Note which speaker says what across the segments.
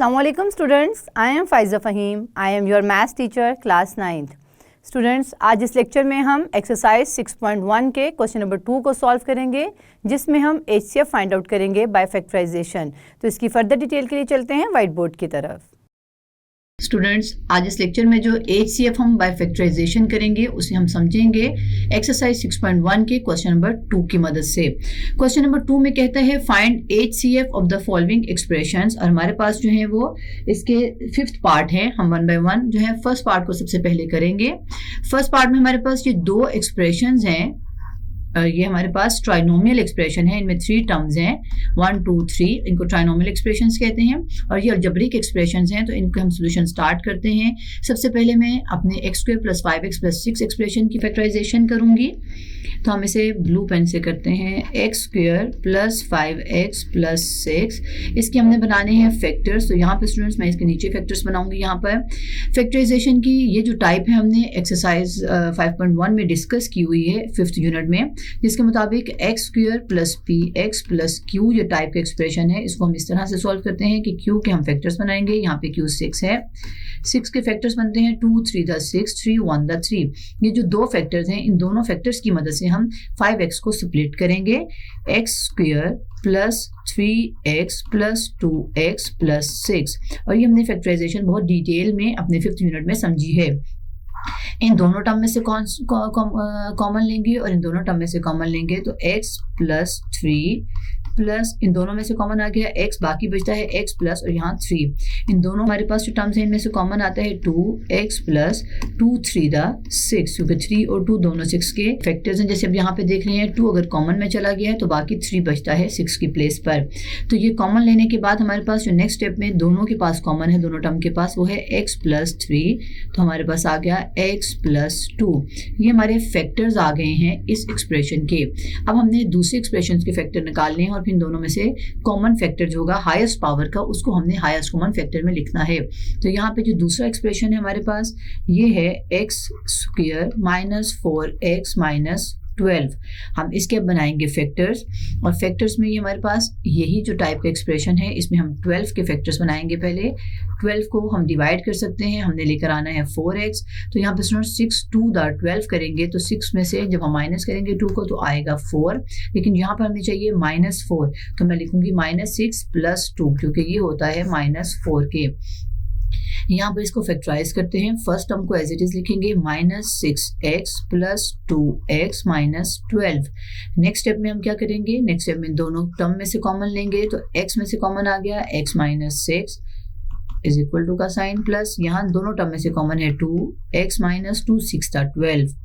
Speaker 1: Assalamualaikum students, I am Faiza Fahim. I am your maths teacher class 9th. Students, आज इस lecture में हम exercise 6.1 के question number 2 को सॉल्व करेंगे, जिसमें हम HCF फाइंड आउट करेंगे बाय फैक्टराइजेशन। तो इसकी फर्दर डिटेल के लिए चलते हैं व्हाइट बोर्ड की तरफ। स्टूडेंट्स, आज इस लेक्चर में जो HCF हम बाय फैक्टराइजेशन करेंगे उसे हम समझेंगे एक्सरसाइज 6.1 के क्वेश्चन नंबर 2 की मदद से। क्वेश्चन नंबर 2 में कहता है find HCF of the following expressions, और हमारे पास जो है वो इसके 5th पार्ट है। हम 1 बाय 1 जो है फर्स्ट पार्ट को सबसे पहले करेंगे। फर्स्ट पार्ट में हमारे पास ये 2 एक्सप्रेशंस हैं। ये हमारे पास ट्राइनोमियल एक्सप्रेशन है, इनमें 3 टर्म्स हैं 1 2 3, इनको ट्राइनोमियल एक्सप्रेशंस कहते हैं। और ये अलजेब्रिक एक्सप्रेशंस हैं, तो इनका हम सोल्यूशन स्टार्ट करते हैं। सबसे पहले मैं अपने x² + 5x + 6 एक्सप्रेशन की फैक्टराइजेशन करूंगी। तो हम इसे ब्लू पेन से करते हैं। x² + 5x + 6, इसके हमने बनाने हैं फैक्टर्स। तो यहाँ पे स्टूडेंट्स मैं इसके नीचे फैक्टर्स बनाऊंगी। यहाँ पर फैक्टराइजेशन की ये जो टाइप है हमने एक्सरसाइज 5.1 में डिस्कस की हुई है 5th यूनिट में, जिसके मुताबिक x² + px + q ये टाइप का एक्सप्रेशन है। इसको हम इस तरह से सॉल्व करते हैं कि q के हम फैक्टर्स बनाएंगे। यहाँ पे q 6 है, 6 के फैक्टर्स बनते हैं 2 3 द 6 3 1 द 3। ये जो 2 फैक्टर्स हैं, इन दोनों फैक्टर्स की मदद से हम 5x को स्प्लिट करेंगे। x² + 3x + 2x + 6, और ये हमने फैक्टराइजेशन बहुत डिटेल में अपने 5th यूनिट में समझी है। इन दोनों टर्म में से कॉमन लेंगे और इन दोनों टर्म में से कॉमन लेंगे, तो x + 3 प्लस इन दोनों में से कॉमन आ गया x, बाकी बचता है x प्लस और यहाँ 3। इन दोनों हमारे पास जो टर्म्स हैं इनमें से कॉमन आता है 2x + 2 3 द 6, क्योंकि 3 और 2 दोनों 6 के फैक्टर्स हैं। जैसे अब यहाँ पे देख रहे हैं 2 अगर कॉमन में चला गया है तो बाकी 3 बचता है 6 की प्लेस पर। तो ये कॉमन लेने के बाद हमारे पास जो नेक्स्ट स्टेप में दोनों के पास कॉमन है, दोनों टर्म के पास, वो है x + 3। तो हमारे पास आ गया x + 2। ये हमारे फैक्टर्स आ गए हैं इस एक्सप्रेशन के। अब हमने दूसरे एक्सप्रेशन के फैक्टर निकालने हैं और फिर दोनों में से कॉमन फैक्टर जो होगा हाईएस्ट पावर का, उसको हमने हाईएस्ट कॉमन फैक्टर में लिखना है। तो यहाँ पे जो दूसरा एक्सप्रेशन है हमारे पास, ये है x² - 4x - 12। हम इसके अब बनाएंगे फैक्टर्स, और फैक्टर्स में ये हमारे पास यही जो टाइप का एक्सप्रेशन है, इसमें हम 12 के फैक्टर्स बनाएंगे। पहले 12 को हम डिवाइड कर सकते हैं, हमने लेकर आना है 4x। तो यहाँ पे 6 2 द 12 करेंगे, तो 6 में से जब हम माइनस करेंगे 2 को तो आएगा 4, लेकिन यहाँ पर हमें चाहिए -4, तो मैं लिखूंगी -6 + 2, क्योंकि ये होता है -4 के। यहाँ पर इसको फैक्टराइज करते हैं। फर्स्ट टर्म को एज इट इज लिखेंगे -6x + 2x - 12। नेक्स्ट स्टेप में हम क्या करेंगे, नेक्स्ट स्टेप में दोनों टर्म में से कॉमन लेंगे, तो x में से कॉमन आ गया x - 6 = का साइन, प्लस यहाँ दोनों टर्म में से कॉमन है 2x - 2 6 * 12।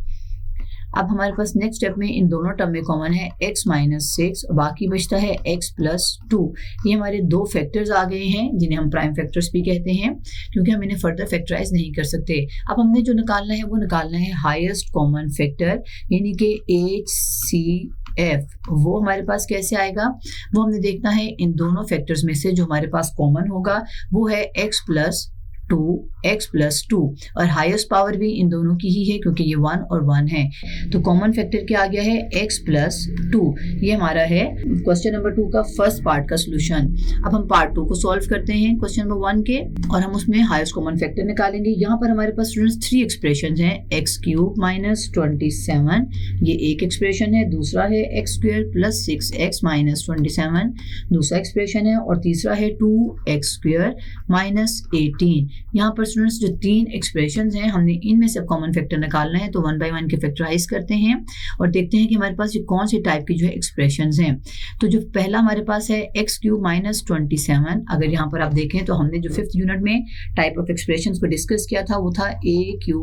Speaker 1: अब हमारे पास नेक्स्ट स्टेप में इन दोनों टर्म में कॉमन है x - 6, बाकी बचता है x + 2। ये हमारे 2 फैक्टर्स आ गए हैं, जिन्हें हम प्राइम फैक्टर्स भी कहते हैं, क्योंकि हम इन्हें फर्दर फैक्टराइज नहीं कर सकते। अब हमने जो निकालना है वो निकालना है हाईएस्ट कॉमन फैक्टर, यानी कि HCF। वो हमारे पास कैसे आएगा, वो हमने देखना है इन दोनों फैक्टर्स में से जो हमारे पास कॉमन होगा वो है x + 2 और हाईएस्ट पावर भी इन दोनों की ही है, क्योंकि ये 1 और 1 है। तो कॉमन फैक्टर क्या आ गया है, x + 2। ये हमारा है क्वेश्चन नंबर 2 का फर्स्ट पार्ट का सोल्यूशन। अब हम पार्ट 2 को सॉल्व करते हैं क्वेश्चन नंबर 1 के, और हम उसमें हाईएस्ट कॉमन फैक्टर निकालेंगे। यहाँ पर हमारे पास स्टूडेंट्स 3 एक्सप्रेशन हैं। x³ - 27, ये एक एक्सप्रेशन है। दूसरा है x² + 6x - 27, दूसरा एक्सप्रेशन है। और तीसरा है 2x² - 18। यहाँ पर स्टूडेंट्स जो 3 एक्सप्रेशंस हैं, हमने इनमें से कॉमन फैक्टर निकालना है। तो 1 बाय 1 के फैक्टराइज करते हैं और देखते हैं कि हमारे पास ये कौन सी टाइप की जो है एक्सप्रेशंस हैं। तो जो पहला हमारे पास है x³ - 27, अगर यहाँ पर आप देखें तो हमने जो 5th यूनिट में टाइप ऑफ एक्सप्रेशंस को डिस्कस किया था वो था a³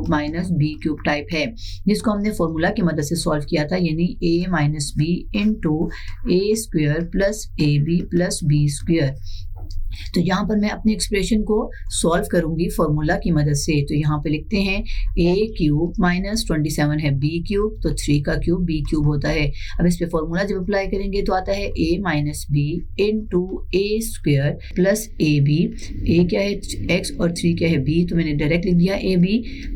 Speaker 1: - b³ टाइप है, जिसको हमने फॉर्मूला की मदद से सॉल्व किया था, यानी a - b × a² + ab + b²। तो यहाँ पर मैं अपने एक्सप्रेशन को सॉल्व करूंगी फॉर्मूला की मदद से। तो यहाँ पे लिखते हैं a³ - 27 है b³, तो 3 का क्यूब b³ होता है। अब इस पे फॉर्मूला जब अप्लाई करेंगे तो आता है a - b × a² + ab। a क्या है x और 3 क्या है b, तो मैंने डायरेक्ट लिख दिया ab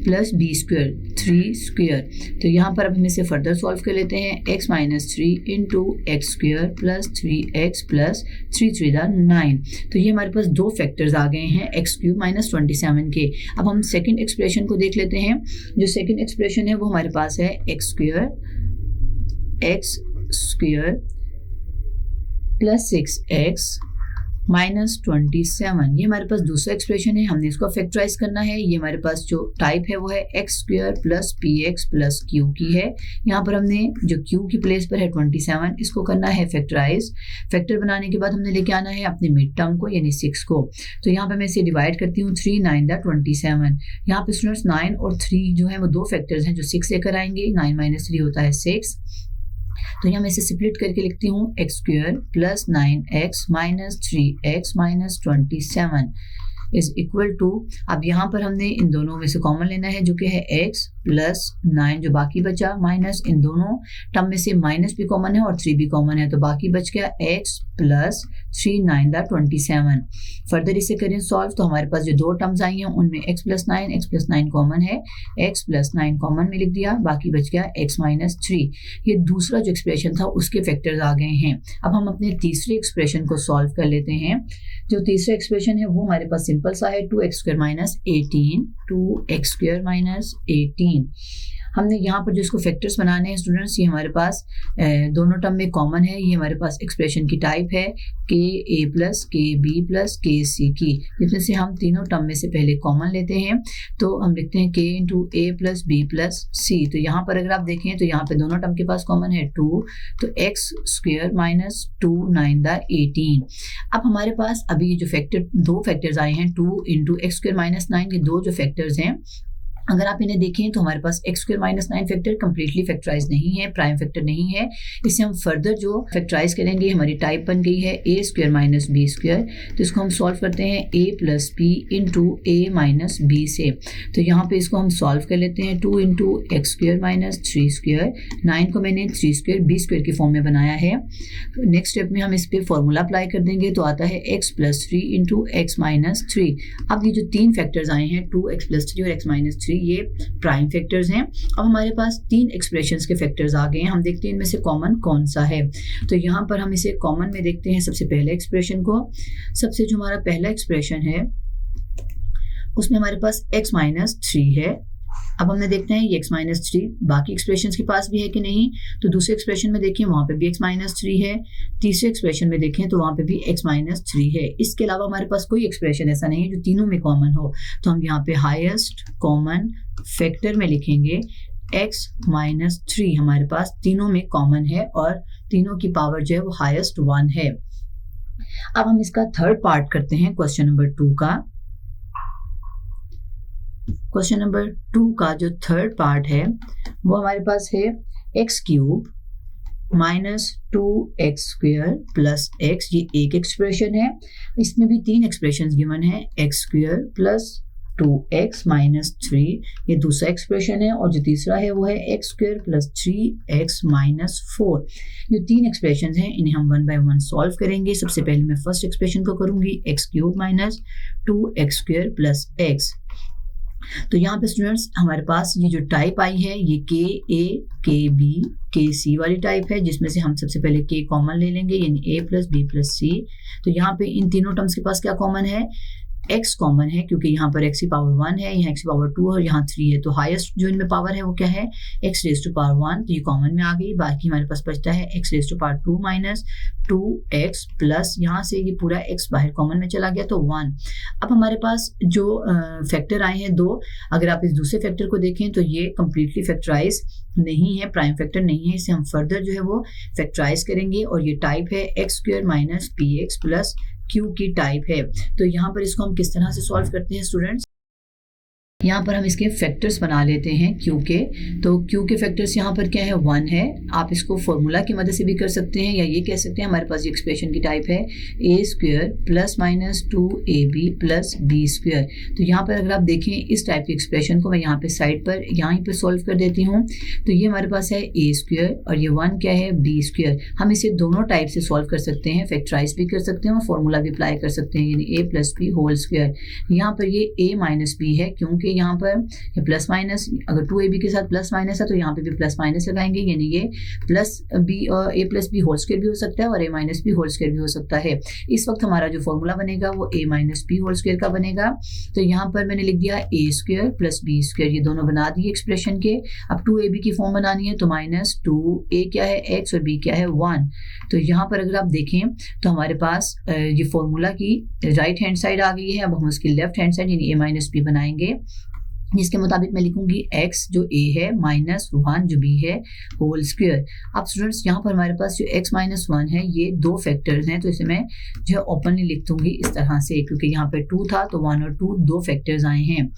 Speaker 1: + b², 3²। तो यहाँ पर अब हम इसे फर्दर सॉल्व कर लेते हैं। x - 3 × x² + 3x + 3 3 the 9। तो
Speaker 2: ये हमारे पास दो फैक्टर्स आ गए हैं एक्स क्यूब माइनस 27 के। अब हम सेकेंड एक्सप्रेशन को देख लेते हैं। जो सेकेंड एक्सप्रेशन है वो हमारे पास है x square plus 6x minus 27। ये हमारे पास दूसरा एक्सप्रेशन है, हमने इसको फैक्टराइज करना है। ये हमारे पास जो टाइप है वो है x square plus P x plus Q की है। यहाँ पर हमने जो क्यू की प्लेस पर है 27, इसको करना है फैक्टराइज। फैक्टर बनाने के बाद हमने लेके आना है अपने मिड टर्म को यानी 6 को। तो यहाँ पे मैं इसे डिवाइड करती हूँ 3 9 27। यहाँ पे स्टूडेंट्स 9 और 3 जो है वो दो फैक्टर्स हैं जो 6 लेकर आएंगे। 9 माइनस 3 होता है 6। तो यहाँ मैं इसे स्प्लिट करके लिखती हूँ x square plus 9x minus 3x minus 27 is equal to, अब यहाँ पर हमने इन दोनों में से कॉमन लेना है जो कि है x प्लस 9 जो बाकी बचा माइनस इन दोनों टर्म में से माइनस भी कॉमन है और 3 भी कॉमन है, तो बाकी बच गया x प्लस 3 9 27। फर्दर इसे करें सॉल्व तो हमारे पास जो दो टर्म्स आई हैं उनमें x प्लस 9 कॉमन है, x प्लस 9 कॉमन में लिख दिया, बाकी बच गया x माइनस 3। ये दूसरा जो एक्सप्रेशन था उसके फैक्टर्स आ गए हैं। अब हम अपने तीसरे एक्सप्रेशन को सॉल्व कर लेते हैं। जो तीसरा एक्सप्रेशन है वो हमारे पास सिंपल सा है 2x स्क्वायर माइनस 18। हमने यहाँ पर जो इसको फैक्टर्स बनाने हैं स्टूडेंट्स, ये हमारे पास दोनों टर्म में कॉमन है। ये हमारे पास एक्सप्रेशन की टाइप है के ए प्लस के बी प्लस के सी की, जिसमें से हम तीनों टर्म में से पहले कॉमन लेते हैं तो हम लिखते हैं के इंटू ए प्लस बी प्लस सी। तो यहाँ पर अगर आप देखें तो यहाँ पे दोनों टर्म के पास कॉमन है 2, तो एक्स स्क्वायर माइनस 2 9 18। अब हमारे पास अभी ये जो दो फैक्टर्स आए हैं 2 इंटू एक्स स्क्वायर माइनस 9, ये दो जो फैक्टर्स हैं अगर आप इन्हें देखें तो हमारे पास x square minus 9 factor completely factorise नहीं है, प्राइम फैक्टर नहीं है। इसे हम फर्दर जो फैक्टराइज करेंगे हमारी टाइप बन गई है A square minus B square. तो इसको हम सॉल्व करते हैं ए प्लस बी इंटू ए माइनस बी से। तो यहाँ पे इसको हम सॉल्व कर लेते हैं 2 into x square minus 3 square. 9 को मैंने 3 स्क्वायर बी स्क्वायर की फॉर्म में बनाया है। नेक्स्ट स्टेप में हम इस पर फॉर्मूला अप्लाई कर देंगे तो आता है x plus 3 into x minus 3। अब ये जो तीन फैक्टर्स आए हैं 2x प्लस 3 और x माइनस 3, ये प्राइम फैक्टर्स हैं। अब हमारे पास तीन एक्सप्रेशंस के फैक्टर्स आ गए हैं, हम देखते हैं इनमें से कॉमन कौन सा है। तो यहाँ पर हम इसे कॉमन में देखते हैं सबसे पहले एक्सप्रेशन को। सबसे जो हमारा पहला एक्सप्रेशन है उसमें हमारे पास x माइनस 3 है। अब हमने देखते हैं ये x माइनस 3 बाकी एक्सप्रेशंस के पास भी है कि नहीं। तो दूसरे एक्सप्रेशन में देखिए वहाँ पे भी x माइनस 3 है, तीसरे एक्सप्रेशन में देखें तो वहाँ पे भी x माइनस 3 है। इसके अलावा हमारे पास कोई एक्सप्रेशन ऐसा नहीं है जो तीनों में कॉमन हो। तो हम यहाँ पे हाईएस्ट कॉमन फैक्टर में लिखेंगे x माइनस 3 हमारे पास तीनों में कॉमन है और तीनों की पावर जो है वो हाईएस्ट 1 है। अब हम इसका थर्ड पार्ट करते हैं क्वेश्चन नंबर 2 का। क्वेश्चन नंबर 2 का जो थर्ड पार्ट है वो हमारे पास है x cube minus 2x square plus x। ये एक एक्सप्रेशन है, इसमें भी तीन एक्सप्रेशंस गिवन है x square plus 2x minus 3, ये दूसरा एक्सप्रेशन है। और जो तीसरा है वो है x square plus 3x minus 4। ये तीन एक्सप्रेशन हैं, इन्हें हम 1 बाय 1 सॉल्व करेंगे। सबसे पहले मैं फर्स्ट एक्सप्रेशन को करूंगी x cube minus 2x square plus x। तो यहाँ पे स्टूडेंट्स हमारे पास ये जो टाइप आई है ये के ए के बी के सी वाली टाइप है, जिसमें से हम सबसे पहले के कॉमन ले लेंगे यानी a प्लस बी प्लस सी। तो यहाँ पे इन तीनों टर्म्स के पास क्या कॉमन है, x कॉमन है क्योंकि यहाँ पर x की पावर 1 है, यहाँ x की पावर 2 और यहाँ 3 है। तो हाईएस्ट जो इनमें पावर है वो क्या है x रेज टू पावर 1, तो ये कॉमन में आ गई। बाकी हमारे पास बचता है x raise to power 2 minus 2x plus यहाँ से ये पूरा x बाहर कॉमन में चला गया तो 1। अब हमारे पास जो फैक्टर आए हैं दो, अगर आप इस दूसरे फैक्टर को देखें तो ये कम्प्लीटली फैक्टराइज नहीं है, प्राइम फैक्टर नहीं है। इसे हम फर्दर जो है वो फैक्टराइज करेंगे और ये टाइप है x square minus p x plus Q की टाइप है। तो यहाँ पर इसको हम किस तरह से सॉल्व करते हैं स्टूडेंट्स, यहाँ पर हम इसके फैक्टर्स बना लेते हैं क्यू के। तो क्यू के फैक्टर्स यहाँ पर क्या है 1 है। आप इसको फॉर्मूला की मदद से भी कर सकते हैं या ये कह सकते हैं हमारे पास ये एक्सप्रेशन की टाइप है A square plus minus 2ab plus B square. तो यहाँ पर अगर आप देखें इस टाइप के एक्सप्रेशन को मैं यहाँ पे साइड पर यहाँ पे सॉल्व कर देती हूँ। तो ये हमारे पास है ए स्क्वायर और ये 1 क्या है बी स्क्वायर। हम इसे दोनों टाइप से सॉल्व कर सकते हैं, फैक्टराइज भी कर सकते हैं और फॉर्मूला भी अप्लाई कर सकते हैं यानी ए प्लस बी होल स्क्वायर। यहाँ पर ये ए माइनस बी है क्योंकि यहाँ पर ये प्लस माइनस, अगर 2ab के साथ प्लस माइनस है तो यहाँ पे भी प्लस माइनस लगाएंगे, यानी ये plus B a plus B whole square भी हो सकता है और a minus B whole square भी हो सकता है। इस वक्त हमारा जो फॉर्मूला बनेगा वो a minus B whole square का बनेगा। तो यहाँ पर मैंने लिख दिया a square plus b square, ये दोनों बना दिए एक्सप्रेशन के। अब 2ab की फॉर्म बनानी है तो माइनस 2a क्या है x और b क्या है 1। तो यहाँ पर अगर आप देखें तो हमारे पास ये फॉर्मूला की राइट हैंड साइड आ गई है। अब हम उसकी लेफ्ट हैंड साइड यानी a माइनस बी बनाएंगे, जिसके मुताबिक मैं लिखूंगी x जो a है माइनस 1 जो b है होल स्क्वायर। अब स्टूडेंट्स यहाँ पर हमारे पास जो x माइनस 1 है ये दो फैक्टर्स हैं, तो इसे मैं जो है ओपनली लिख दूंगी इस तरह से, क्योंकि यहाँ पे 2 था तो 1 और 2 दो फैक्टर्स आए हैं।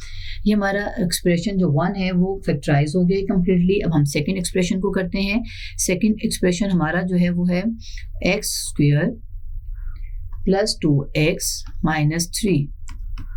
Speaker 2: ये हमारा एक्सप्रेशन जो 1 है वो फैक्टराइज हो गया कंप्लीटली। अब हम सेकेंड एक्सप्रेशन को करते हैं। सेकेंड एक्सप्रेशन हमारा जो है वो है x square plus 2x minus 3।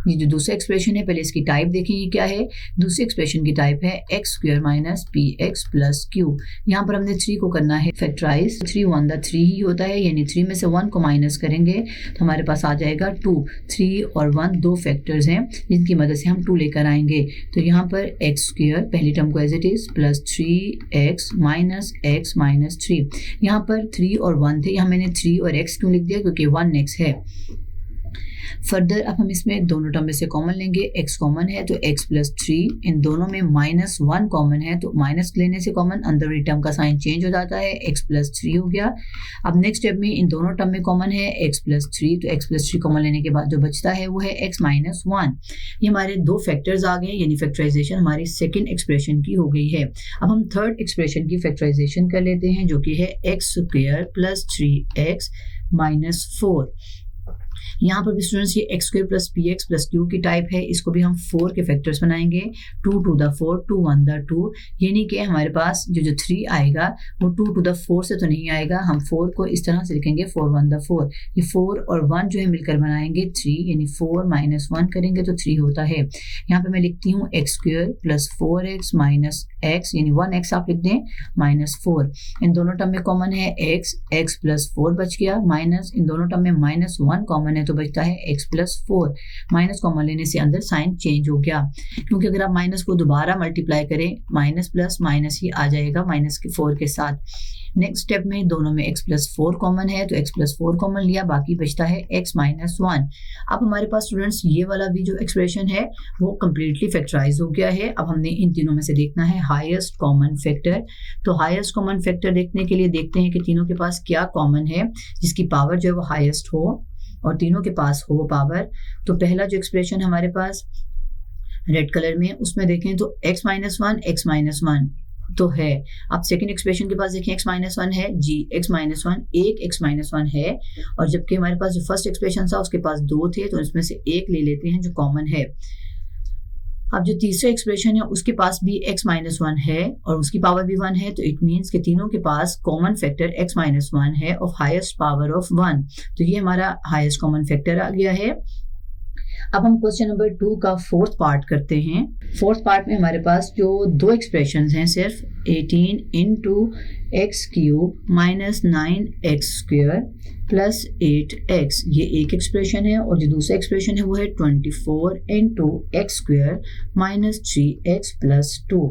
Speaker 2: ये जो दूसरा एक्सप्रेशन है, पहले इसकी टाइप देखें ये क्या है। दूसरी एक्सप्रेशन की टाइप है x square minus p x plus Q. यहाँ पर हमने 3 को करना है फैक्टराइज। 3 1 द 3 ही होता है, यानी 3 में से 1 को माइनस करेंगे तो हमारे पास आ जाएगा 2। 3 और 1 दो फैक्टर्स हैं जिनकी मदद से हम 2 लेकर आएंगे। तो यहाँ पर एक्स स्क्वायर पहली टर्म को as it is plus 3x minus x minus 3। यहाँ पर 3 और 1 थे, यहाँ मैंने 3 और x क्यों लिख दिया, क्योंकि 1x है। फर्दर अब हम इसमें दोनों टर्म में से कॉमन लेंगे। x कॉमन है तो x प्लस 3, इन दोनों में माइनस 1 कॉमन है तो माइनस लेने से कॉमन अंदर वाली टर्म का साइन चेंज हो जाता है, x प्लस 3 हो गया। अब नेक्स्ट स्टेप में इन दोनों टर्म में कॉमन है x प्लस 3, तो x प्लस 3 कॉमन लेने के बाद जो बचता है वो है x माइनस 1। ये हमारे दो फैक्टर्स आ गए, यानी फैक्टराइजेशन हमारी सेकेंड एक्सप्रेशन की हो गई है। अब हम थर्ड एक्सप्रेशन की फैक्टराइजेशन कर लेते हैं, जो कि है x square plus 3x minus 4। यहाँ पर भी स्टूडेंट्स ये x square plus P x plus Q की टाइप है, इसको भी हम 4 के फैक्टर्स बनाएंगे। 2 टू द 4, 2 1 द 2, यानी कि हमारे पास जो 3 आएगा वो 2 टू द 4 से तो नहीं आएगा, हम 4 को इस तरह से लिखेंगे 4 1 द 4। ये 4 और 1 जो है मिलकर बनाएंगे 3, यानी 4 माइनस 1 करेंगे तो 3 होता है। यहाँ पे मैं लिखती हूँ x square plus 4x minus x, यानी 1x आप लिख दें माइनस 4। इन दोनों टर्म में कॉमन है x प्लस 4 बच गया, माइनस इन दोनों टर्म में माइनस 1 कॉमन है तो बचता है x प्लस 4। माइनस कॉमन लेने से अंदर साइन चेंज हो गया, क्योंकि अगर आप माइनस को दोबारा मल्टीप्लाई करें माइनस प्लस माइनस ही आ जाएगा माइनस के 4 के साथ। नेक्स्ट स्टेप में दोनों में x प्लस 4 कॉमन है तो x प्लस 4 कॉमन लिया, बाकी बचता है x माइनस 1। अब हमारे पास स्टूडेंट्स ये वाला भी जो एक्सप्रेशन है वो कम्प्लीटली फैक्टराइज हो गया है। अब हमने इन तीनों में से देखना है हाईएस्ट कॉमन फैक्टर। तो हाईएस्ट कॉमन फैक्टर देखने के लिए देखते हैं कि तीनों के पास क्या कॉमन है जिसकी पावर जो है वो हाईएस्ट हो और तीनों के पास हो वो पावर। तो पहला जो एक्सप्रेशन हमारे पास रेड कलर में, उसमें देखें तो x माइनस 1 तो है। अब सेकंड एक्सप्रेशन के पास देखें x माइनस 1 है, जी x माइनस 1 एक x माइनस 1 है, और जबकि हमारे पास जो फर्स्ट एक्सप्रेशन था उसके पास 2 थे तो इसमें से एक ले लेते हैं जो कॉमन है। अब जो तीसरा एक्सप्रेशन है उसके पास भी x माइनस 1 है और उसकी पावर भी 1 है, तो इट मीन्स कि तीनों के पास कॉमन फैक्टर x माइनस 1 है ऑफ हाईएस्ट पावर ऑफ 1। तो ये हमारा हाईएस्ट कॉमन फैक्टर आ गया है। अब हम क्वेश्चन नंबर 2 का फोर्थ पार्ट करते हैं। फोर्थ पार्ट में हमारे पास जो दो एक्सप्रेशंस हैं, सिर्फ 18 into x cube minus 9x square plus 8x, ये एक एक्सप्रेशन है, और जो दूसरा एक्सप्रेशन है वो है 24 into x square minus 3x plus 2।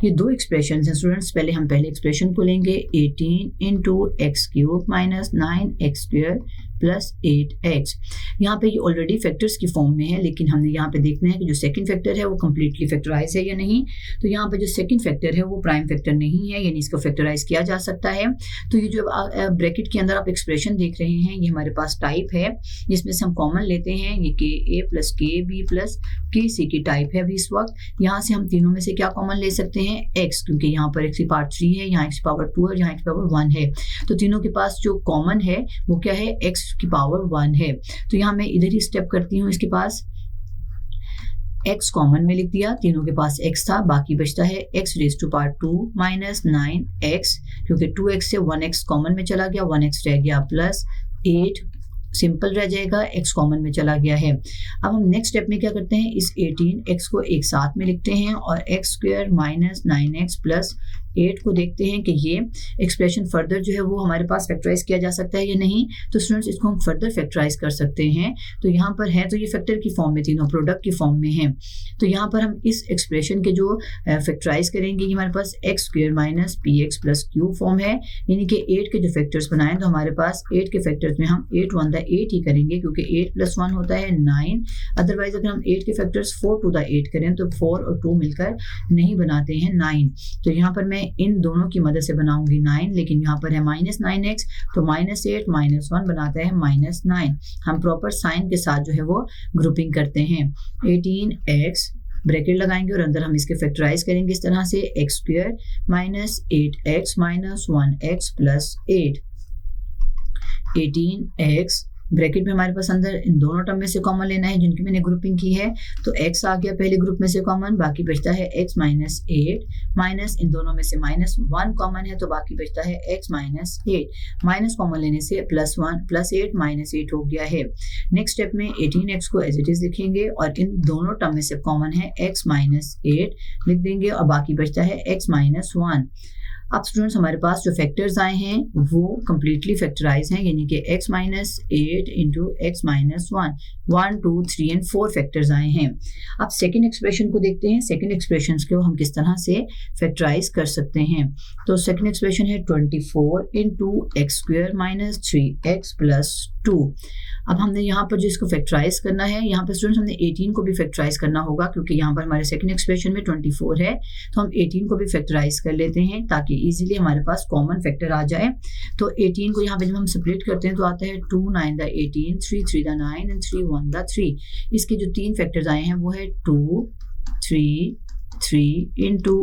Speaker 2: ये दो एक्सप्रेशन हैं स्टूडेंट्स। पहले हम पहले एक्सप्रेशन को लेंगे 18 into x cube minus 9x square plus 8x। यहाँ पे ये ऑलरेडी फैक्टर्स की फॉर्म में है, लेकिन हमने यहाँ पे देखना है कि जो सेकंड फैक्टर है वो कम्प्लीटली फैक्टराइज है या नहीं। तो यहाँ पे जो सेकंड फैक्टर है वो प्राइम फैक्टर नहीं है, यानी इसको फैक्टराइज किया जा सकता है। तो ये जो ब्रैकेट के अंदर आप एक्सप्रेशन देख रहे हैं ये हमारे पास टाइप है, जिसमें से हम कॉमन लेते हैं ये के ए प्लस के बी प्लस के सी की टाइप है। अभी इस वक्त यहाँ से हम तीनों में से क्या कॉमन ले सकते हैं, x, क्योंकि यहाँ पर x की पावर 3 है, यहाँ x की पावर 2 है, यहाँ x की पावर 1 है। तो तीनों के पास जो कॉमन है वो क्या है, x की पावर 1 है। तो यहाँ मैं इधर ही स्टेप करती हूँ, इसके पास x कॉमन में लिख दिया, तीनों के पास x था, बाकी बचता है x raise to power 2 minus 9x, क्योंकि 2x से 1x कॉमन में चला गया, 1x रह गया, प्लस 8 सिंपल रह जाएगा, x कॉमन में चला गया है। अब हम नेक्स्ट स्टेप में क्या करते हैं, इस 18x को एक साथ में लिखते हैं और x square minus 9x plus 8 को देखते हैं कि ये एक्सप्रेशन फर्दर जो है वो हमारे पास फैक्टराइज किया जा सकता है या नहीं। तो स्टूडेंट्स इसको हम फर्दर फैक्टराइज कर सकते हैं। तो यहाँ पर है तो ये फैक्टर की फॉर्म में, तीनों प्रोडक्ट की फॉर्म में है। तो यहाँ पर हम इस एक्सप्रेशन के जो फैक्टराइज करेंगे, ये हमारे पास x square minus p x plus q form है, यानी कि 8 के जो फैक्टर्स बनाएं तो हमारे पास 8 के फैक्टर्स में हम 8 1 द 8 ही करेंगे, क्योंकि 8 + 1 होता है 9। अदरवाइज अगर हम 8 के फैक्टर्स 4 टू द 8 करें तो 4 और 2 मिलकर नहीं बनाते हैं 9। तो यहाँ पर मैं इन दोनों की मदद से बनाऊंगी 9, लेकिन यहाँ पर है -9x, तो -8 -1 बनाता है -9। हम प्रॉपर साइन के साथ जो है वो ग्रुपिंग करते हैं। 18x ब्रैकेट लगाएंगे और अंदर हम इसके फैक्टराइज करेंगे इस तरह से, x square minus 8x minus 1x plus 8। 18x bracket में हमारे पास अंदर इन दोनों टर्म में से कॉमन लेना है जिनकी मैंने ग्रुपिंग की है। तो x आ गया पहले ग्रुप में से कॉमन, बाकी बचता है x माइनस 8 माइनस इन दोनों में से -1 कॉमन है, तो बाकी बचता है x माइनस 8। माइनस कॉमन लेने से +1 + 8 -8 हो गया है। नेक्स्ट स्टेप में 18x को एज इट इज लिखेंगे और इन दोनों टर्म में से कॉमन है x माइनस 8 लिख देंगे और बाकी बचता है x माइनस 1। अब स्टूडेंट्स हमारे पास जो फैक्टर्स आए हैं वो कम्प्लीटली फैक्टराइज हैं, यानी कि x minus 8 into x minus 1, 1 2 3 and 4 factors आए हैं। अब सेकेंड एक्सप्रेशन को देखते हैं, सेकेंड एक्सप्रेशन को हम किस तरह से फैक्टराइज कर सकते हैं। तो सेकेंड एक्सप्रेशन है 24 into x square minus 3x plus 2। अब हमने यहाँ पर जो इसको फैक्टराइज करना है, यहाँ पर स्टूडेंट्स हमने 18 को भी फैक्टराइज करना होगा, क्योंकि यहाँ पर हमारे सेकेंड एक्सप्रेशन में 24 है, तो हम 18 को भी फैक्टराइज कर लेते हैं ताकि इजीली हमारे पास कॉमन फैक्टर आ जाए। तो 18 को यहाँ पे जब हम स्प्लिट करते हैं तो आता है 2 9 द 18, 3 3 द 9 एंड 3 1 द 3। इसके जो 3 फैक्टर्स आए हैं वो है 2 3 3 into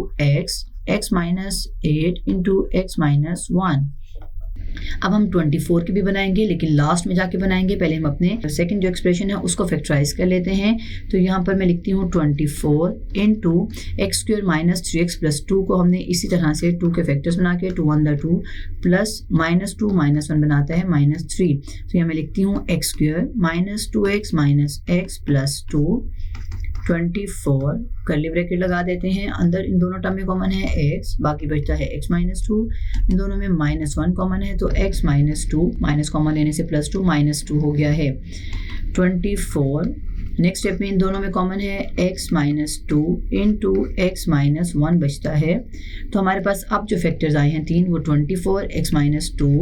Speaker 2: x minus 8 into x minus 1। अब हम 24 की भी बनाएंगे, लेकिन लास्ट में जाके बनाएंगे। पहले हम अपने सेकंड जो एक्सप्रेशन है उसको फैक्टराइज कर लेते हैं। तो यहाँ पर मैं लिखती हूँ 24 into x square minus 3x plus 2 को हमने इसी तरह से 2 के फैक्टर्स बना के 2 1 द 2 प्लस -2 -1 बनाता है -3। तो यहाँ मैं लिखती हूँ x square minus 2x minus x plus 2 24 curly bracket लगा देते हैं। अंदर इन दोनों टर्म में कॉमन है x, बाकी बचता है x माइनस 2। इन दोनों में -1 कॉमन है, तो x माइनस 2, माइनस कॉमन लेने से +2 -2 हो गया है। 24 नेक्स्ट स्टेप में इन दोनों में कॉमन है x minus 2 into x minus 1 बचता है। तो हमारे पास अब जो फैक्टर्स आए हैं 3, वो 24 x माइनस 2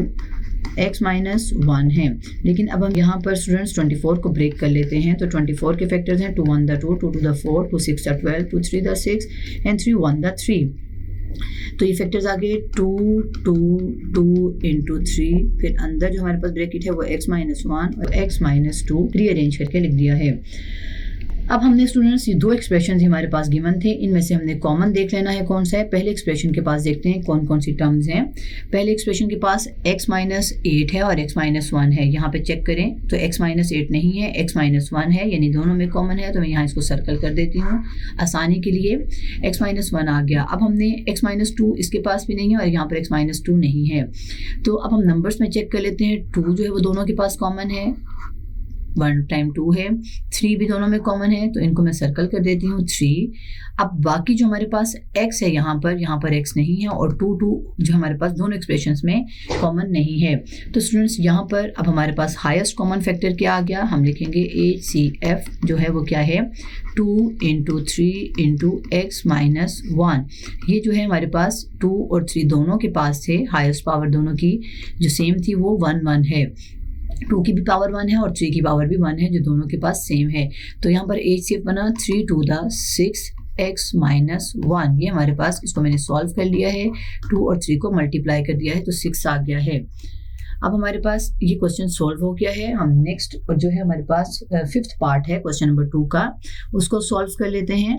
Speaker 2: x माइनस 1 है। लेकिन अब हम यहाँ पर स्टूडेंट्स 24 को ब्रेक कर लेते हैं। तो 24 के फैक्टर्स हैं 2 1 the 2, 2 2 the 4, 2 6 the 12, 2 3 the 6 and 3 1 the 3। तो ये फैक्टर्स आ गए 2 2 2 इंटू 3, फिर अंदर जो हमारे पास ब्रैकेट है वो x माइनस 1 और x माइनस 2 रीअरेंज करके लिख दिया है। अब हमने स्टूडेंट्स ये 2 एक्सप्रेशन हमारे पास गिवन थे, इनमें से हमने कॉमन देख लेना है कौन सा है। पहले एक्सप्रेशन के पास देखते हैं कौन कौन सी टर्म्स हैं। पहले एक्सप्रेशन के पास x माइनस 8 है और x माइनस 1 है। यहाँ पे चेक करें तो x माइनस 8 नहीं है, x माइनस 1 है, यानी दोनों में कॉमन है। तो मैं यहाँ इसको सर्कल कर देती हूँ आसानी के लिए। x माइनस 1 आ गया। अब हमने x माइनस 2 इसके पास भी नहीं है और यहाँ पर x माइनस 2 नहीं है। तो अब हम नंबर्स में चेक कर लेते हैं। 2 जो है वो दोनों के पास कॉमन है, 1 टाइम 2 है। 3 भी दोनों में कॉमन है, तो इनको मैं सर्कल कर देती हूँ 3। अब बाकी जो हमारे पास x है यहाँ पर x नहीं है और 2 2 जो हमारे पास दोनों एक्सप्रेशंस में कॉमन नहीं है। तो स्टूडेंट्स यहाँ पर अब हमारे पास हाईएस्ट कॉमन फैक्टर क्या आ गया, हम लिखेंगे HCF जो है वो क्या है 2 इंटू 3 इंटू x माइनस 1। ये जो है हमारे पास 2 और 3 दोनों के पास थे, हाईएस्ट पावर दोनों की जो सेम थी वो 1 1 है। 2 की भी पावर 1 है और 3 की पावर भी 1 है, जो दोनों के पास सेम है। तो यहाँ पर HCF बना 3 2 द 6x माइनस 1। ये हमारे पास, इसको मैंने सॉल्व कर लिया है, 2 और 3 को मल्टीप्लाई कर दिया है तो 6 आ गया है। अब हमारे पास ये क्वेश्चन सॉल्व हो गया है। हम नेक्स्ट जो है हमारे पास 5th पार्ट है क्वेश्चन नंबर 2 का, उसको सॉल्व कर लेते हैं।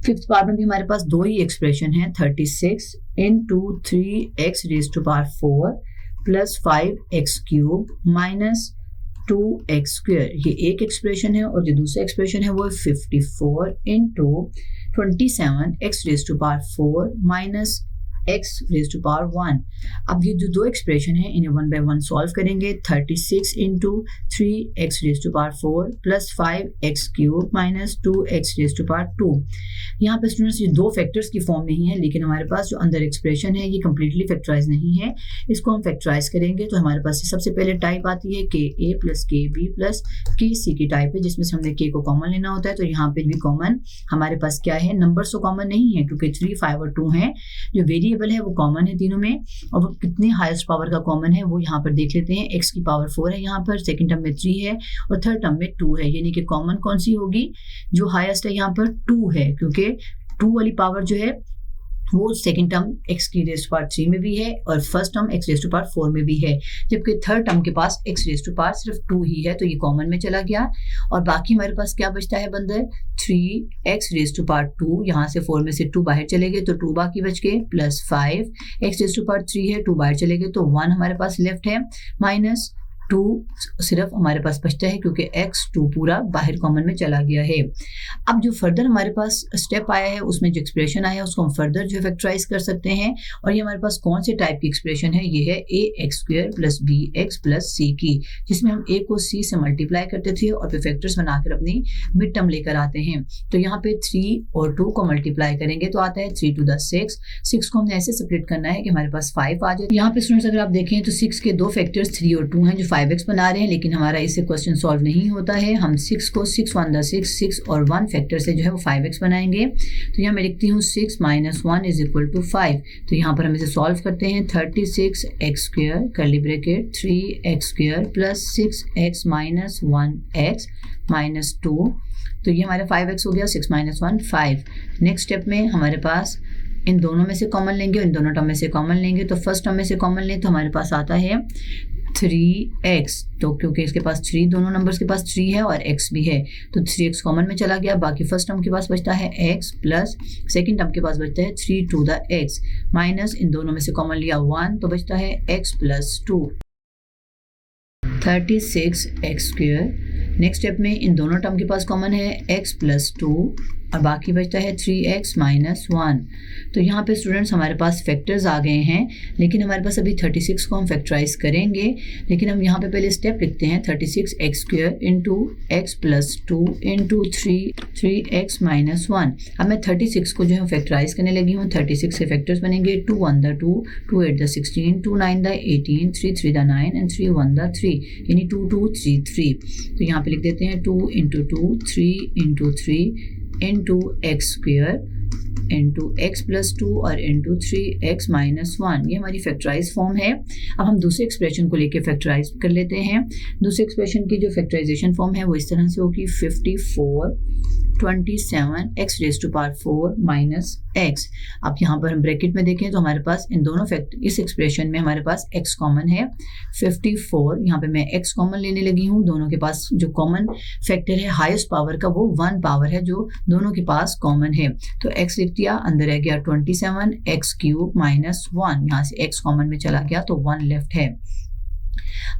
Speaker 2: 5th पार्ट में भी हमारे पास 2 ही एक्सप्रेशन है, 36 into 3x raise to power 4 plus 5x cube minus 2x square. ये एक एक्सप्रेशन है और जो दूसरा एक्सप्रेशन है वो 54 into 27x raise to power 4 minus x raise to power 1। अब ये जो दो एक्सप्रेशन है इन्हें 1 by 1 सॉल्व करेंगे। 36 into 3x raise to power 4 plus 5x cube minus 2x raise to power 2। यहाँ पे स्टूडेंट्स ये दो फैक्टर्स की फॉर्म में ही है, लेकिन हमारे पास जो अंदर एक्सप्रेशन है ये कंप्लीटली फैक्टराइज नहीं है। इसको हम फैक्टराइज करेंगे तो हमारे पास सबसे पहले टाइप आती है के ए प्लस के बी प्लस के सी की टाइप है, जिसमें से हमने के को कॉमन लेना होता है। तो यहाँ पे भी कॉमन हमारे पास क्या है, नंबर्स तो कॉमन नहीं है क्योंकि 3, 5 और 2 है। जो वेरिएबल है वो कॉमन है तीनों में, और वो कितने हाईएस्ट पावर का कॉमन है वो यहाँ पर देख लेते हैं। x की पावर 4 है यहाँ पर, सेकंड टर्म में 3 है और थर्ड टर्म में 2 है, यानी कि कॉमन कौन सी होगी, जो हाईएस्ट है यहाँ पर 2 है, क्योंकि 2 वाली पावर जो है वो सेकंड टर्म x की रेज टू पावर 3 में भी है और first term x raise to power 4 में भी है, जबकि थर्ड टर्म के पास x रेज टू पावर सिर्फ 2 ही है, तो ये कॉमन में चला गया। और बाकी हमारे पास क्या बचता है बंदर, 3x रेज टू पावर 2, यहाँ से 4 में से 2 बाहर चले गए तो 2 बाकी बच गए, plus 5x raise to power 3 है, 2 बाहर चले गए तो 1 हमारे पास लेफ्ट है, माइनस 2 सिर्फ हमारे पास बचता है क्योंकि x2 पूरा बाहर कॉमन में चला गया है। अब जो फर्दर हमारे पास स्टेप आया है उसमें जो एक्सप्रेशन आया है उसको हम फर्दर जो फैक्टराइज कर सकते हैं, और ये हमारे पास कौन से टाइप की एक्सप्रेशन है, ये है ax² plus bx plus c की, जिसमें हम a को c से मल्टीप्लाई करते थे और फिर फैक्टर्स बनाकर अपनी मिड टर्म लेकर आते हैं। तो यहाँ पे 3 और 2 को मल्टीप्लाई करेंगे तो आता है 3 to the 6। 6 को हमने ऐसे सेपरेट करना है कि हमारे पास 5 आ जाए। यहाँ पे स्टूडेंट्स अगर आप देखें तो 6 के दो फैक्टर्स 3 और 2 हैं जो 5x बना रहे हैं, लेकिन हमारा इससे क्वेश्चन सॉल्व नहीं होता है। हम 6 को 6 1 the 6, 6 और 1 फैक्टर से जो है वो 5x बनाएंगे। तो यहाँ मैं लिखती हूँ 6 माइनस 1 इज इक्वल टू 5। तो यहाँ पर हम इसे सॉल्व करते हैं। 36x² curly bracket 3x² plus 6x minus 1x minus 2, तो ये हमारा 5x हो गया। 6 माइनस 1 5। नेक्स्ट स्टेप में हमारे पास इन दोनों में से कॉमन लेंगे और इन दोनों टर्म में से कॉमन लेंगे। तो फर्स्ट टर्म में से कॉमन लें तो हमारे पास आता है 3x, तो क्योंकि इसके पास 3, दोनों नंबर्स के पास 3 है और x भी है तो 3x कॉमन में चला गया। बाकी फर्स्ट टर्म के पास बचता है x प्लस सेकंड टर्म के पास बचता है 3 to the x माइनस इन दोनों में से कॉमन लिया 1 तो बचता है x plus 2, 36x²। Next step में इन दोनों टर्म के पास कॉमन है x प्लस 2 और बाकी बचता है 3x माइनस 1। तो यहाँ पे स्टूडेंट्स हमारे पास फैक्टर्स आ गए हैं, लेकिन हमारे पास अभी 36 को हम फैक्टराइज करेंगे, लेकिन हम यहाँ पे पहले स्टेप लिखते हैं 36x² into x plus 2 into 3x minus 1। अब मैं 36 को जो है फैक्टराइज करने लगी हूँ। 36 के फैक्टर्स बनेंगे 2 1 the 2, 2 8 the 16, 2 9 the 18, 3 3 the 9 and 3 1 the 3, यानी 2 2 3 3। तो यहाँ पे लिख देते हैं 2 into 2, 3 into 3 into x² into x plus 2 और इंटू 3x माइनस 1। ये हमारी फैक्टराइज फॉर्म है। अब हम दूसरे एक्सप्रेशन को लेके फैक्टराइज कर लेते हैं। दूसरे एक्सप्रेशन की जो फैक्टराइजेशन फॉर्म है वो इस तरह से होगी 54 27 x raise to power 4 minus x। अब यहाँ पर हम ब्रैकेट में देखें तो हमारे पास इन दोनों इस एक्सप्रेशन में हमारे पास x कॉमन है। 54 यहाँ पे मैं x कॉमन लेने लगी हूँ। दोनों के पास जो कॉमन फैक्टर है हाईएस्ट पावर का वो 1 पावर है जो दोनों के पास कॉमन है। तो x लिख दिया, अंदर रह गया 27 x³ माइनस 1, यहाँ से x कॉमन में चला गया तो 1 लेफ्ट है।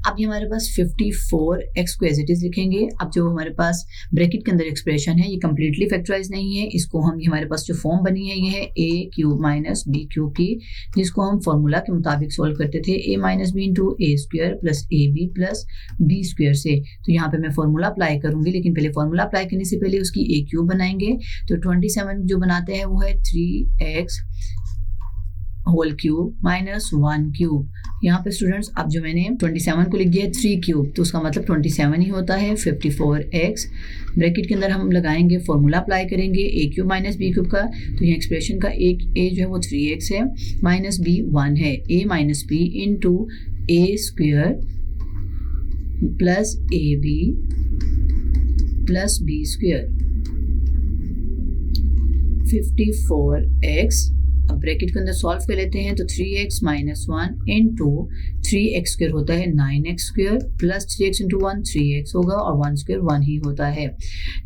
Speaker 2: अब ये हमारे पास 54x को एज इट इज लिखेंगे। अब जो हमारे पास ब्रैकेट के अंदर एक्सप्रेशन है ये कंप्लीटली फैक्टराइज नहीं है, इसको हम हमारे पास जो फॉर्म बनी है ये है a³ माइनस b³ की, जिसको हम फॉर्मूला के मुताबिक सोल्व करते थे a minus b into a² plus ab plus b² से। तो यहाँ पे मैं फॉर्मूला अप्लाई करूंगी, लेकिन पहले फॉर्मूला अप्लाई करने से पहले उसकी a³ बनाएंगे। तो 27 जो बनाते हैं वो है 3x whole cube minus 1 cube. यहाँ पे स्टूडेंट्स अब जो मैंने 27 को लिख दिया है 3 क्यूब, तो उसका मतलब 27 ही होता है। 54x ब्रैकेट के अंदर हम लगाएंगे, फॉर्मूला अप्लाई करेंगे a³ माइनस b³ का। तो यहाँ एक्सप्रेशन का a जो है वो 3x है, माइनस b 1 है। a minus b into a² plus ab plus b²। 54x अब ब्रैकेट के अंदर सॉल्व कर लेते हैं। तो 3x माइनस 1 इंटू 3x² होता है 9x² plus 3x into 1 3x होगा और 1² 1 ही होता है।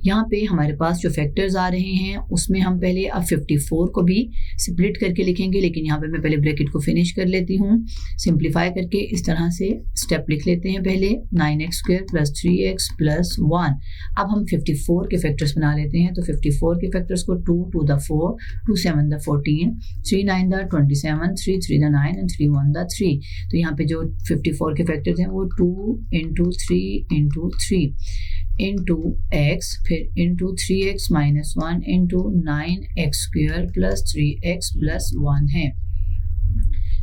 Speaker 2: यहाँ पे हमारे पास जो फैक्टर्स आ रहे हैं उसमें हम पहले अब 54 को भी स्प्लिट करके लिखेंगे, लेकिन यहाँ पे मैं पहले ब्रैकेट को फिनिश कर लेती हूँ सिंप्लीफाई करके। इस तरह से स्टेप लिख लेते हैं पहले 9x² प्लस 3x प्लस 1। अब हम 54 के फैक्टर्स बना लेते हैं। तो 54 के फैक्टर्स को 2 to the 4, 2 7 the 14, 3 9 the 27, 3 3 the 9 and 3 1 the 3। तो यहाँ पे जो 54 के फैक्टर्स हैं वो 2 इंटू 3 इंटू 3 इंटू एक्स, फिर into 3x minus 1 into 9x square plus 3x plus 1 है।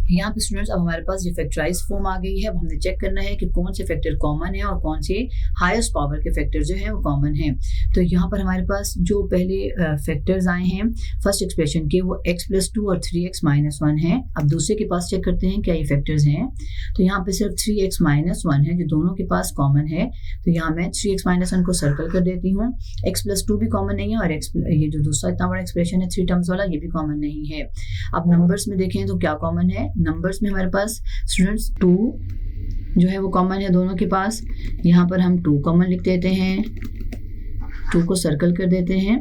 Speaker 2: यहाँ पे स्टूडेंट्स अब हमारे पास ये फैक्टराइज फॉर्म आ गई है। अब हमने चेक करना है कि कौन से फैक्टर कॉमन है और कौन से हाईएस्ट पावर के फैक्टर जो है वो कॉमन है। तो यहाँ पर हमारे पास जो पहले फैक्टर्स आए हैं फर्स्ट एक्सप्रेशन के वो x प्लस 2 और 3x माइनस 1 है। अब दूसरे के पास चेक करते हैं क्या ये फैक्टर्स हैं। तो यहाँ पे सिर्फ 3x माइनस 1 है जो दोनों के पास कॉमन है। तो यहाँ मैं 3x माइनस 1 को सर्कल कर देती हूँ। x प्लस 2 भी कॉमन नहीं है और ये जो दूसरा इतना बड़ा एक्सप्रेशन है 3 टर्म्स वाला ये भी कॉमन नहीं है। अब नंबर्स में देखें तो क्या कॉमन है। नंबर्स में हमारे पास स्टूडेंट्स 2 जो है वो कॉमन है दोनों के पास। यहाँ पर हम 2 कॉमन लिख देते हैं, 2 को सर्कल कर देते हैं।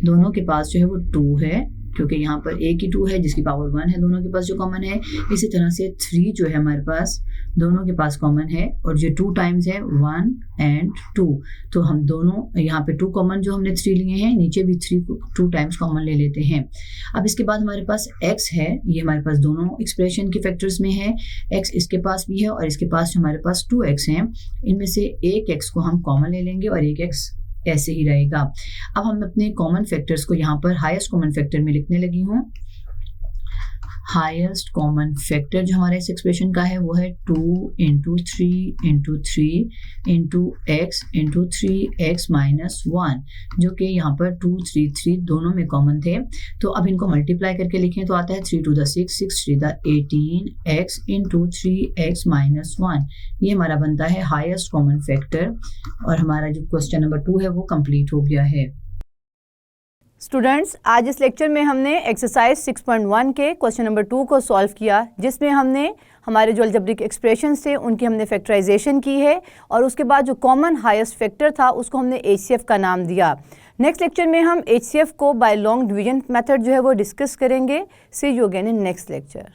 Speaker 2: दोनों के पास जो है वो 2 है क्योंकि यहाँ पर एक ही 2 है जिसकी पावर 1 है दोनों के पास जो कॉमन है। इसी तरह से 3 जो है हमारे पास दोनों के पास कॉमन है और जो 2 टाइम्स है 1 एंड 2। तो हम दोनों यहाँ पे 2 कॉमन जो हमने 3 लिए हैं नीचे भी 2 टाइम्स कॉमन ले लेते हैं। अब इसके बाद हमारे पास x है, ये हमारे पास दोनों एक्सप्रेशन के फैक्टर्स में है। x इसके पास भी है और इसके पास जो हमारे पास 2x हैं इनमें से एक x को हम कॉमन ले लेंगे और एक x ऐसे ही रहेगा। अब हम अपने कॉमन फैक्टर्स को यहाँ पर हाईएस्ट कॉमन फैक्टर में लिखने लगी हूँ। हाईएस्ट कॉमन फैक्टर जो हमारे इस एक्सप्रेशन का है वो है 2 into 3 into 3 into x into 3x minus 1 जो कि यहाँ पर 2 3 3 दोनों में कॉमन थे। तो अब इनको मल्टीप्लाई करके लिखें तो आता है 3 2 the 6 6 3 the 18x into 3x minus 1। ये हमारा बनता है हाईएस्ट कॉमन फैक्टर और हमारा जो क्वेश्चन नंबर 2 है वो कंप्लीट हो गया है।
Speaker 1: स्टूडेंट्स आज इस लेक्चर में हमने एक्सरसाइज 6.1 के क्वेश्चन नंबर 2 को सॉल्व किया जिसमें हमने हमारे जो अलजेब्रिक एक्सप्रेशंस थे उनकी हमने फैक्टराइजेशन की है और उसके बाद जो कॉमन हाईएस्ट फैक्टर था उसको हमने HCF का नाम दिया। नेक्स्ट लेक्चर में हम HCF को बाय लॉन्ग डिवीजन मेथड जो है वो डिस्कस करेंगे। See you again in next lecture.